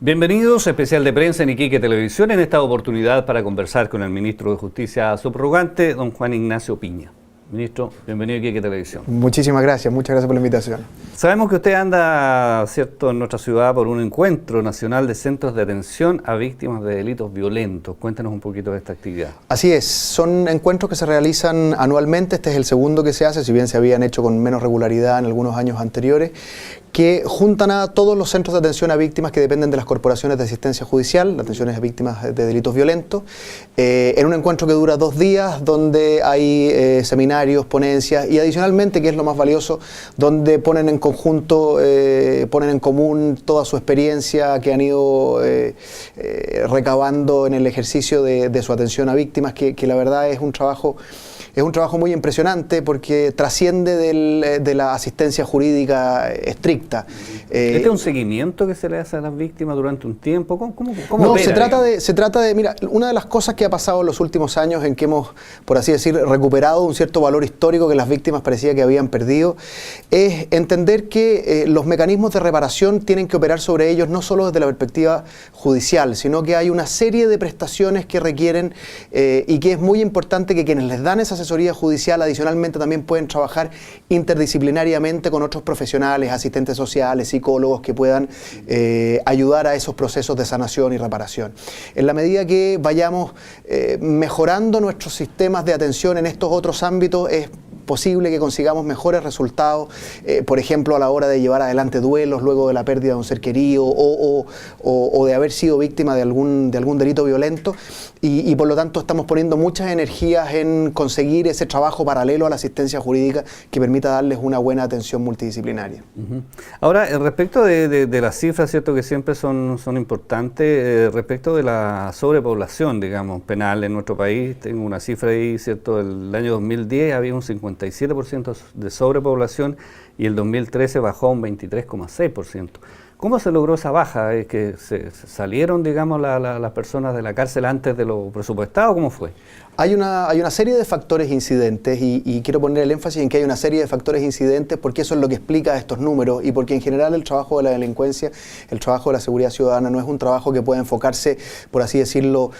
Bienvenidos a especial de prensa en Iquique Televisión, en esta oportunidad para conversar con el ministro de Justicia subrogante, don Juan Ignacio Piña. Ministro, bienvenido a Iquique Televisión. Muchísimas gracias, muchas gracias por la invitación. Sabemos que usted anda, cierto, en nuestra ciudad por un encuentro nacional de centros de atención a víctimas de delitos violentos. Cuéntanos un poquito de esta actividad. Así es, son encuentros que se realizan anualmente, este es el segundo que se hace, si bien se habían hecho con menos regularidad en algunos años anteriores, que juntan a todos los centros de atención a víctimas que dependen de las corporaciones de asistencia judicial, las atenciones a víctimas de delitos violentos, en un encuentro que dura 2 días, donde hay seminarios, ponencias y adicionalmente, que es lo más valioso, donde ponen en conjunto, ponen en común toda su experiencia que han ido recabando en el ejercicio de su atención a víctimas, que la verdad es un trabajo muy impresionante porque trasciende de la asistencia jurídica estricta. ¿Este es un seguimiento que se le hace a las víctimas durante un tiempo? ¿Cómo no, opera, se trata de, mira, una de las cosas que ha pasado en los últimos años en que hemos, por así decir, recuperado un cierto valor histórico que las víctimas parecía que habían perdido, es entender que los mecanismos de reparación tienen que operar sobre ellos no solo desde la perspectiva judicial, sino que hay una serie de prestaciones que requieren y que es muy importante que quienes les dan esa asesoría judicial adicionalmente también pueden trabajar interdisciplinariamente con otros profesionales, asistentes sociales, psicólogos que puedan ayudar a esos procesos de sanación y reparación. En la medida que vayamos mejorando nuestros sistemas de atención en estos otros ámbitos, es posible que consigamos mejores resultados, por ejemplo, a la hora de llevar adelante duelos luego de la pérdida de un ser querido o de haber sido víctima de algún delito violento y por lo tanto estamos poniendo muchas energías en conseguir ese trabajo paralelo a la asistencia jurídica que permita darles una buena atención multidisciplinaria. Ahora, respecto de las cifras, cierto que siempre son importantes, respecto de la sobrepoblación, digamos, penal en nuestro país, tengo una cifra ahí, cierto, el año 2010 había un 57% de sobrepoblación y el 2013 bajó a un 23,6%. ¿Cómo se logró esa baja? ¿Es que se salieron, digamos, las personas de la cárcel antes de lo presupuestado? ¿Cómo fue? Hay una serie de factores incidentes y quiero poner el énfasis en que hay una serie de factores incidentes porque eso es lo que explica estos números y porque en general el trabajo de la delincuencia, el trabajo de la seguridad ciudadana no es un trabajo que puede enfocarse, por así decirlo,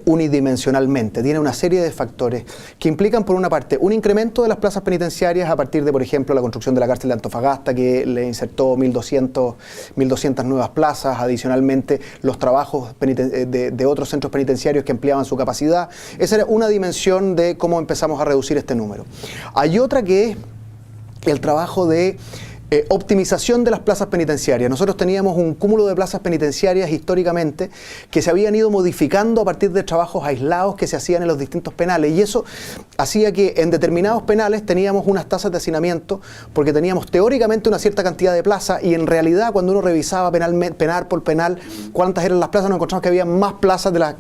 unidimensionalmente. Tiene una serie de factores que implican, por una parte, un incremento de las plazas penitenciarias a partir de, por ejemplo, la construcción de la cárcel de Antofagasta, que le insertó 1.200 nuevas plazas, adicionalmente los trabajos de otros centros penitenciarios que ampliaban su capacidad. Esa era una dimensión de cómo empezamos a reducir este número. Hay otra que es el trabajo de optimización de las plazas penitenciarias. Nosotros teníamos un cúmulo de plazas penitenciarias históricamente que se habían ido modificando a partir de trabajos aislados que se hacían en los distintos penales y eso hacía que en determinados penales teníamos unas tasas de hacinamiento porque teníamos teóricamente una cierta cantidad de plazas y en realidad cuando uno revisaba penal por penal cuántas eran las plazas nos encontramos que había más plazas de las,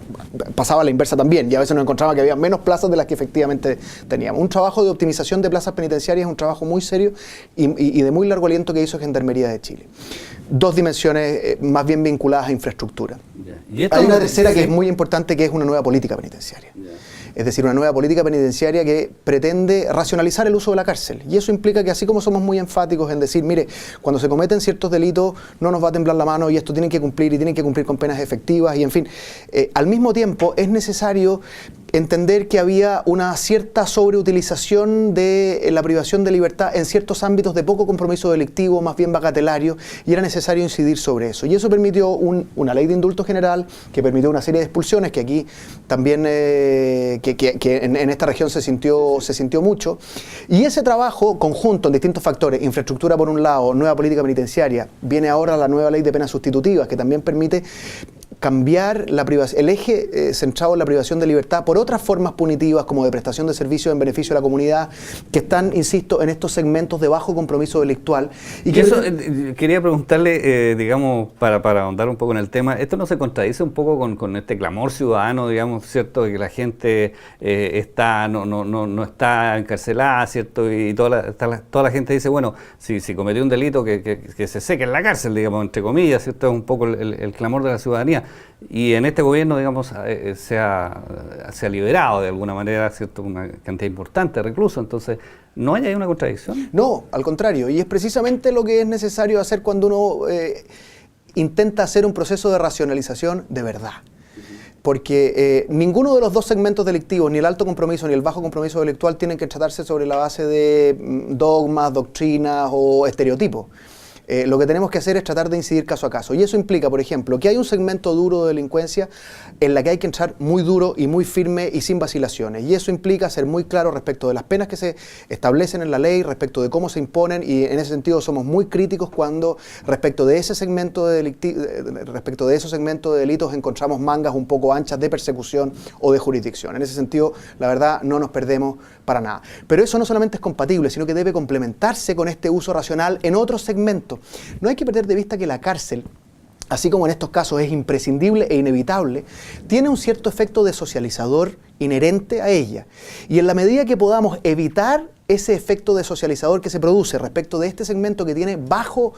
pasaba la inversa también y a veces nos encontramos que había menos plazas de las que efectivamente teníamos. Un trabajo de optimización de plazas penitenciarias es un trabajo muy serio y de muy largo aliento que hizo Gendarmería de Chile. 2 dimensiones más bien vinculadas a infraestructura. Hay una tercera que es muy importante, que es una nueva política penitenciaria. Es decir, una nueva política penitenciaria que pretende racionalizar el uso de la cárcel. Y eso implica que así como somos muy enfáticos en decir, mire, cuando se cometen ciertos delitos no nos va a temblar la mano y esto tienen que cumplir y tienen que cumplir con penas efectivas y en fin, al mismo tiempo es necesario entender que había una cierta sobreutilización de la privación de libertad en ciertos ámbitos de poco compromiso delictivo, más bien bagatelario, y era necesario incidir sobre eso. Y eso permitió una ley de indulto general, que permitió una serie de expulsiones, que aquí también en esta región se sintió mucho. Y ese trabajo conjunto en distintos factores, infraestructura por un lado, nueva política penitenciaria, viene ahora la nueva ley de penas sustitutivas, que también permite cambiar el eje centrado en la privación de libertad por otras formas punitivas como de prestación de servicios en beneficio de la comunidad que están, insisto, en estos segmentos de bajo compromiso delictual. Y eso, quería preguntarle, digamos, para ahondar un poco en el tema, ¿esto no se contradice un poco con este clamor ciudadano, digamos, cierto, de que la gente no está encarcelada, cierto, y toda la gente dice, bueno, si cometió un delito que se seque en la cárcel, digamos, entre comillas, cierto, es un poco el clamor de la ciudadanía. Y en este gobierno, digamos, se ha liberado de alguna manera, ¿cierto?, una cantidad importante de reclusos. Entonces, ¿no hay ahí una contradicción? No, al contrario. Y es precisamente lo que es necesario hacer cuando uno intenta hacer un proceso de racionalización de verdad. Porque ninguno de los dos segmentos delictivos, ni el alto compromiso ni el bajo compromiso delictual, tienen que tratarse sobre la base de dogmas, doctrinas o estereotipos. Lo que tenemos que hacer es tratar de incidir caso a caso. Y eso implica, por ejemplo, que hay un segmento duro de delincuencia en la que hay que entrar muy duro y muy firme y sin vacilaciones. Y eso implica ser muy claro respecto de las penas que se establecen en la ley, respecto de cómo se imponen, y en ese sentido somos muy críticos cuando respecto de ese segmento respecto de esos segmentos de delitos encontramos mangas un poco anchas de persecución o de jurisdicción. En ese sentido, la verdad, no nos perdemos para nada. Pero eso no solamente es compatible, sino que debe complementarse con este uso racional en otros segmentos. No hay que perder de vista que la cárcel, así como en estos casos es imprescindible e inevitable, tiene un cierto efecto de socializador inherente a ella. Y en la medida que podamos evitar ese efecto de socializador que se produce respecto de este segmento que tiene bajo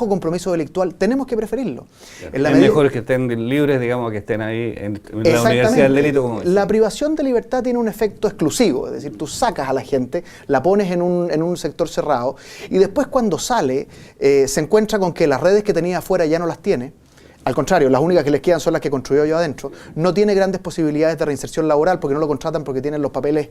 compromiso delictual, tenemos que preferirlo. Es mejor que estén libres, digamos, que estén ahí en la universidad del delito. Como la privación de libertad tiene un efecto exclusivo, es decir, tú sacas a la gente, la pones en un sector cerrado y después cuando sale se encuentra con que las redes que tenía afuera ya no las tiene. Al contrario, las únicas que les quedan son las que construyó yo adentro. No tiene grandes posibilidades de reinserción laboral porque no lo contratan porque tienen los papeles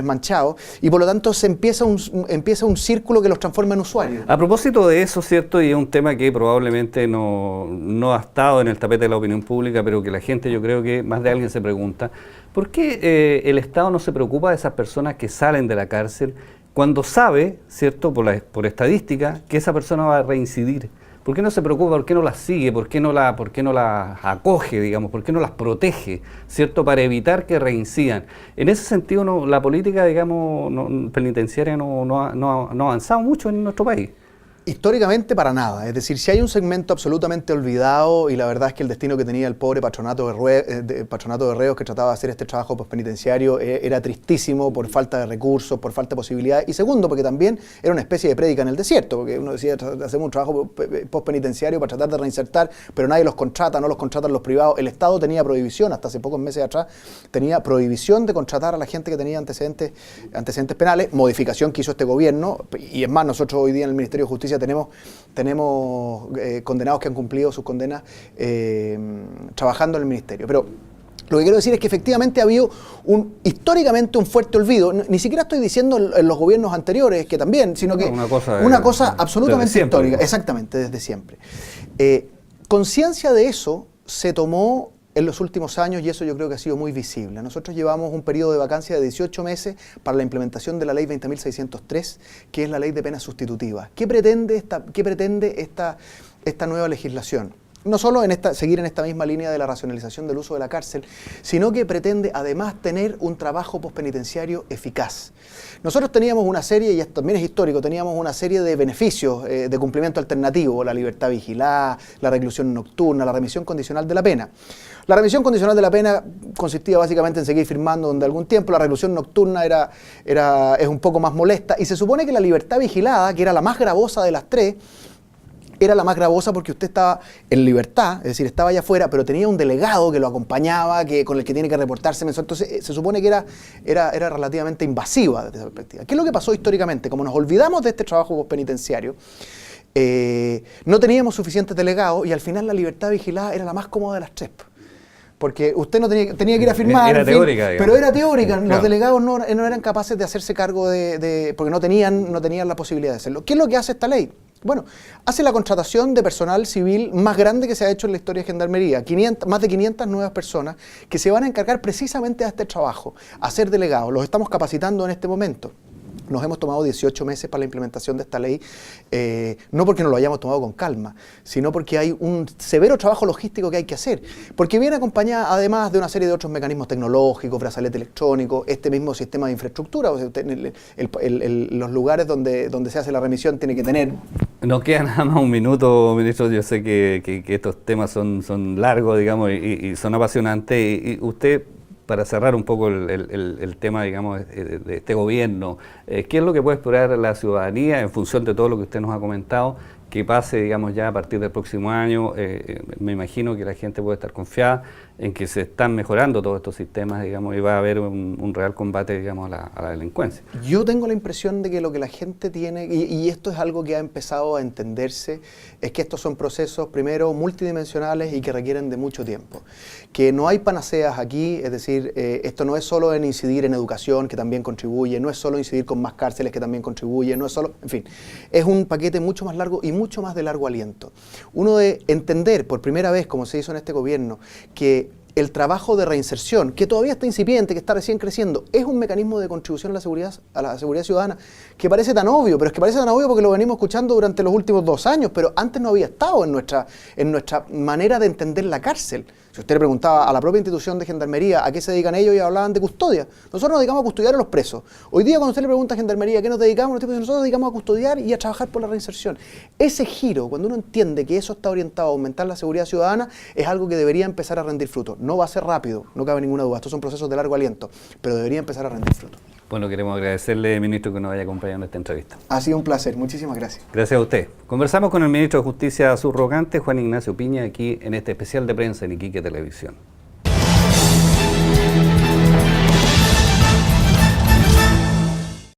manchados y por lo tanto se empieza un círculo que los transforma en usuarios. A propósito de eso, ¿cierto? Y es un tema que probablemente no ha estado en el tapete de la opinión pública, pero que la gente, yo creo que más de alguien se pregunta, ¿por qué el Estado no se preocupa de esas personas que salen de la cárcel cuando sabe, ¿cierto? Por estadística, que esa persona va a reincidir? ¿Por qué no se preocupa? ¿Por qué no las sigue? ¿Por qué no las acoge, digamos? ¿Por qué no las protege, cierto? Para evitar que reincidan. En ese sentido, la política, digamos, penitenciaria no ha avanzado mucho en nuestro país. Históricamente para nada, es decir, si hay un segmento absolutamente olvidado y la verdad es que el destino que tenía el pobre patronato de reos que trataba de hacer este trabajo postpenitenciario era tristísimo por falta de recursos, por falta de posibilidades y segundo porque también era una especie de prédica en el desierto, porque uno decía hacemos un trabajo postpenitenciario para tratar de reinsertar, pero nadie los contrata, no los contratan los privados, el Estado tenía prohibición, hasta hace pocos meses atrás, tenía prohibición de contratar a la gente que tenía antecedentes penales, modificación que hizo este gobierno y es más, nosotros hoy día en el Ministerio de Justicia tenemos condenados que han cumplido sus condenas trabajando en el ministerio. Pero lo que quiero decir es que efectivamente ha habido históricamente un fuerte olvido. Ni siquiera estoy diciendo en los gobiernos anteriores, que también, sino que una cosa absolutamente histórica. Exactamente, desde siempre. Conciencia de eso se tomó en los últimos años y eso yo creo que ha sido muy visible. Nosotros llevamos un periodo de vacancia de 18 meses para la implementación de la ley 20.603, que es la ley de penas sustitutivas. ¿Qué pretende esta nueva legislación? No solo seguir en esta misma línea de la racionalización del uso de la cárcel, sino que pretende además tener un trabajo postpenitenciario eficaz. Nosotros teníamos una serie, y esto también es histórico, teníamos una serie de beneficios de cumplimiento alternativo, la libertad vigilada, la reclusión nocturna, la remisión condicional de la pena. La remisión condicional de la pena consistía básicamente en seguir firmando durante algún tiempo, la reclusión nocturna es un poco más molesta, y se supone que la libertad vigilada, que era la más gravosa de las tres, era la más gravosa porque usted estaba en libertad, es decir, estaba allá afuera, pero tenía un delegado que lo acompañaba, con el que tiene que reportarse mensual. Entonces, se supone que era relativamente invasiva desde esa perspectiva. ¿Qué es lo que pasó históricamente? Como nos olvidamos de este trabajo postpenitenciario, no teníamos suficientes delegados y al final la libertad vigilada era la más cómoda de las tres. Porque usted no tenía que ir a firmar, era teórica, pero era teórica. Claro. Los delegados no eran capaces de hacerse cargo porque no tenían la posibilidad de hacerlo. ¿Qué es lo que hace esta ley? Bueno, hace la contratación de personal civil más grande que se ha hecho en la historia de Gendarmería. Más de 500 nuevas personas que se van a encargar precisamente de este trabajo, a ser delegados. Los estamos capacitando en este momento. Nos hemos tomado 18 meses para la implementación de esta ley, no porque nos lo hayamos tomado con calma, sino porque hay un severo trabajo logístico que hay que hacer, porque viene acompañada además de una serie de otros mecanismos tecnológicos, brazalete electrónico, este mismo sistema de infraestructura, o sea, los lugares donde se hace la remisión tiene que tener... Nos queda nada más un minuto, ministro. Yo sé que estos temas son largos, digamos, y son apasionantes, y usted... Para cerrar un poco el tema, digamos, de este gobierno, ¿qué es lo que puede esperar la ciudadanía en función de todo lo que usted nos ha comentado? que pase, digamos, ya a partir del próximo año, me imagino que la gente puede estar confiada en que se están mejorando todos estos sistemas, digamos, y va a haber un real combate, digamos, a la delincuencia. Yo tengo la impresión de que lo que la gente tiene, y esto es algo que ha empezado a entenderse, es que estos son procesos, primero, multidimensionales y que requieren de mucho tiempo. Que no hay panaceas aquí, es decir, esto no es solo en incidir en educación, que también contribuye, no es solo incidir con más cárceles, que también contribuye, no es solo, en fin, es un paquete mucho más largo y mucho más de largo aliento. Uno de entender por primera vez, como se hizo en este gobierno, que el trabajo de reinserción, que todavía está incipiente, que está recién creciendo, es un mecanismo de contribución a la seguridad ciudadana que parece tan obvio, pero es que parece tan obvio porque lo venimos escuchando durante los últimos 2 años, pero antes no había estado en nuestra manera de entender la cárcel. Si usted le preguntaba a la propia institución de Gendarmería a qué se dedican ellos, y hablaban de custodia. Nosotros nos dedicamos a custodiar a los presos. Hoy día cuando usted le pregunta a Gendarmería a qué nos dedicamos, nosotros nos dedicamos a custodiar y a trabajar por la reinserción. Ese giro, cuando uno entiende que eso está orientado a aumentar la seguridad ciudadana, es algo que debería empezar a rendir fruto. No va a ser rápido, no cabe ninguna duda. Estos son procesos de largo aliento, pero debería empezar a rendir fruto. Bueno, queremos agradecerle, ministro, que nos haya acompañado en esta entrevista. Ha sido un placer, muchísimas gracias. Gracias a usted. Conversamos con el ministro de Justicia subrogante, Juan Ignacio Piña, aquí en este especial de prensa en Iquique Televisión.